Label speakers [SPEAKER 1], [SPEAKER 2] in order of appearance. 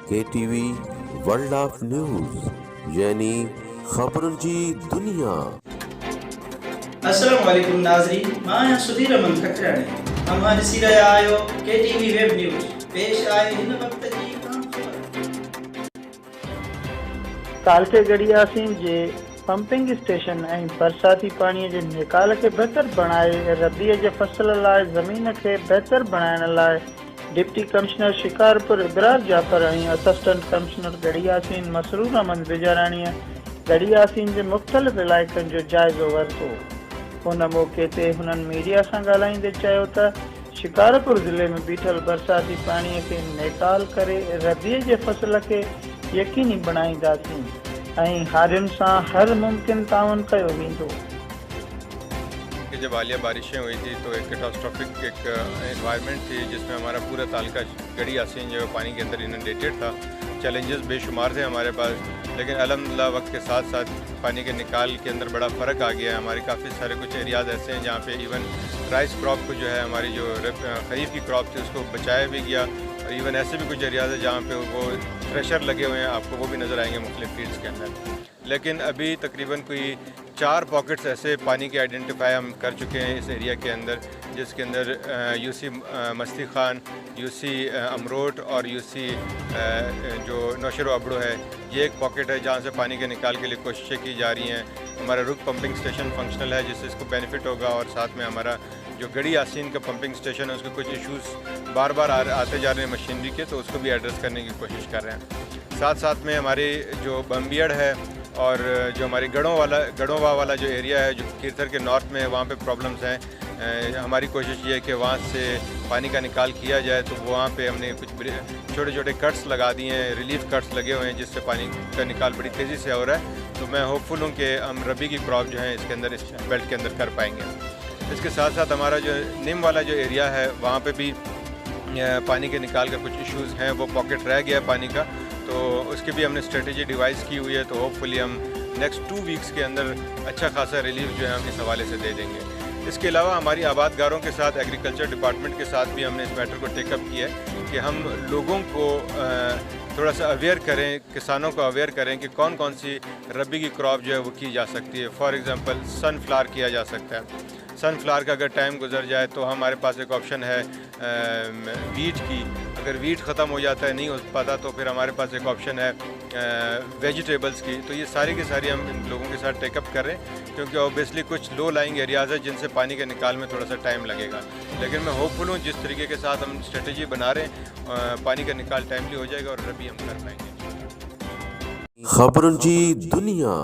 [SPEAKER 1] KTV world of news یعنی خبرن جی دنیا۔
[SPEAKER 2] السلام علیکم ناظرین، میں سدھیر امن کھٹرانے ہم ڈسی رہا آیو KTV ویب نیوز پیش آئے ہن وقت جی عام خبر۔
[SPEAKER 3] کالکے گڑیاسین جے پمپنگ اسٹیشن ۽ برساتي پاڻي جي نڪال کي بهتر بڻائي ربيع جي فصل لاءِ زمين کي بهتر بڻائڻ لاءِ ڊپٽي کمشنر شڪارپور ابرار جعفر ۽ اسسٽنٽ کمشنر گڙياسين مسرور احمد بجاراني گڙياسين جي مختلف علائقن جو جائزو ورتو۔ ان موقع تي هنن میڊيا سان ڳالهائيندي چيو ته شڪارپور ضلع ۾ بيٺل برساتي پاڻي کي نڪال ڪري ربيع جي فصل کي یقيني بڻائينداسين ۽ هارين سان هر ممڪن تعاون کيو ويندو۔
[SPEAKER 4] جب حالیہ بارشیں ہوئی تھی تو ایک کیٹاسٹرافک ایک انوائرمنٹ تھی جس میں ہمارا پورا تعلقہ گڑیاسین جو پانی کے اندر انڈیٹیڈ تھا۔ چیلنجز بے شمار تھے ہمارے پاس، لیکن الحمدللہ وقت کے ساتھ ساتھ پانی کے نکال کے اندر بڑا فرق آ گیا ہے۔ ہمارے کافی سارے کچھ ایریاز ایسے ہیں جہاں پہ ایون رائس کراپ کو جو ہے ہماری جو خریف کی کراپ تھی اس کو بچایا بھی گیا، اور ایون ایسے بھی کچھ ایریاز ہیں جہاں پہ وہ تھریشر لگے ہوئے ہیں، آپ کو وہ بھی نظر آئیں گے مختلف فیلڈس کے اندر۔ لیکن ابھی تقریباً کوئی 4 پاکٹس ایسے پانی کے آئیڈینٹیفائی ہم کر چکے ہیں اس ایریا کے اندر، جس کے اندر UC مستی خان، UC امروٹ اور UC جو نوشر و ابڑو ہے، یہ ایک پاکٹ ہے جہاں سے پانی کے نکال کے لیے کوششیں کی جا رہی ہیں۔ ہمارا رک پمپنگ اسٹیشن فنکشنل ہے جس سے اس کو بینیفٹ ہوگا، اور ساتھ میں ہمارا جو گڑیاسین کا پمپنگ اسٹیشن ہے اس کے کچھ ایشوز بار بار آتے جا رہے ہیں مشینری کے، تو اس کو بھی ایڈریس کرنے کی کوشش کر رہے ہیں۔ ساتھ میں ہماری جو بمبیڑ ہے اور جو ہماری گڑھوا والا جو ایریا ہے جو کیرتھر کے نارتھ میں ہے، وہاں پہ پرابلمز ہیں۔ ہماری کوشش یہ ہے کہ وہاں سے پانی کا نکال کیا جائے، تو وہاں پہ ہم نے کچھ چھوٹے چھوٹے کٹس لگا دیے ہیں، ریلیف کٹس لگے ہوئے ہیں جس سے پانی کا نکال بڑی تیزی سے ہو رہا ہے۔ تو میں ہوپ فل ہوں کہ ہم ربی کی کراپ جو ہے اس کے اندر اس بیلٹ کے اندر کر پائیں گے۔ اس کے ساتھ ساتھ ہمارا جو نیم والا جو ایریا ہے وہاں پہ بھی پانی کے نکال کا کچھ ایشوز ہیں، وہ پاکٹ رہ گیا ہے پانی کا، تو اس کی بھی ہم نے اسٹریٹجی ڈیوائز کی ہوئی ہے۔ تو ہوپ فلی ہم نیکسٹ 2 ویکس کے اندر اچھا خاصا ریلیف جو ہے ہم اس حوالے سے دے دیں گے۔ اس کے علاوہ ہماری آبادگاروں کے ساتھ ایگریکلچر ڈپارٹمنٹ کے ساتھ بھی ہم نے اس میٹر کو ٹیک اپ کیا ہے کہ ہم لوگوں کو تھوڑا سا اویئر کریں، کسانوں کو اویئر کریں کہ کون کون سی ربی کی کراپ جو ہے وہ کی جا سکتی ہے۔ فار ایگزامپل سن فلاور کیا جا سکتا ہے۔ سن فلاور کا اگر ٹائم گزر جائے تو ہمارے پاس ایک آپشن ہے ویٹ کی، اگر ویٹ ختم ہو جاتا ہے نہیں ہو پاتا تو پھر ہمارے پاس ایک آپشن ہے ویجیٹیبلز کی۔ تو یہ ساری کی ساری ہم ان لوگوں کے ساتھ ٹیک اپ کر رہے ہیں، کیونکہ اوبیسلی کچھ لو لائنگ ایریاز ہیں جن سے پانی کے نکال میں تھوڑا سا ٹائم لگے گا، لیکن میں ہوپ فل ہوں جس طریقے کے ساتھ ہم اسٹریٹجی بنا رہے ہیں پانی کا نکال ٹائملی ہو جائے گا اور ربی ہم کر پائیں گے۔
[SPEAKER 1] خبرن جی دنیا۔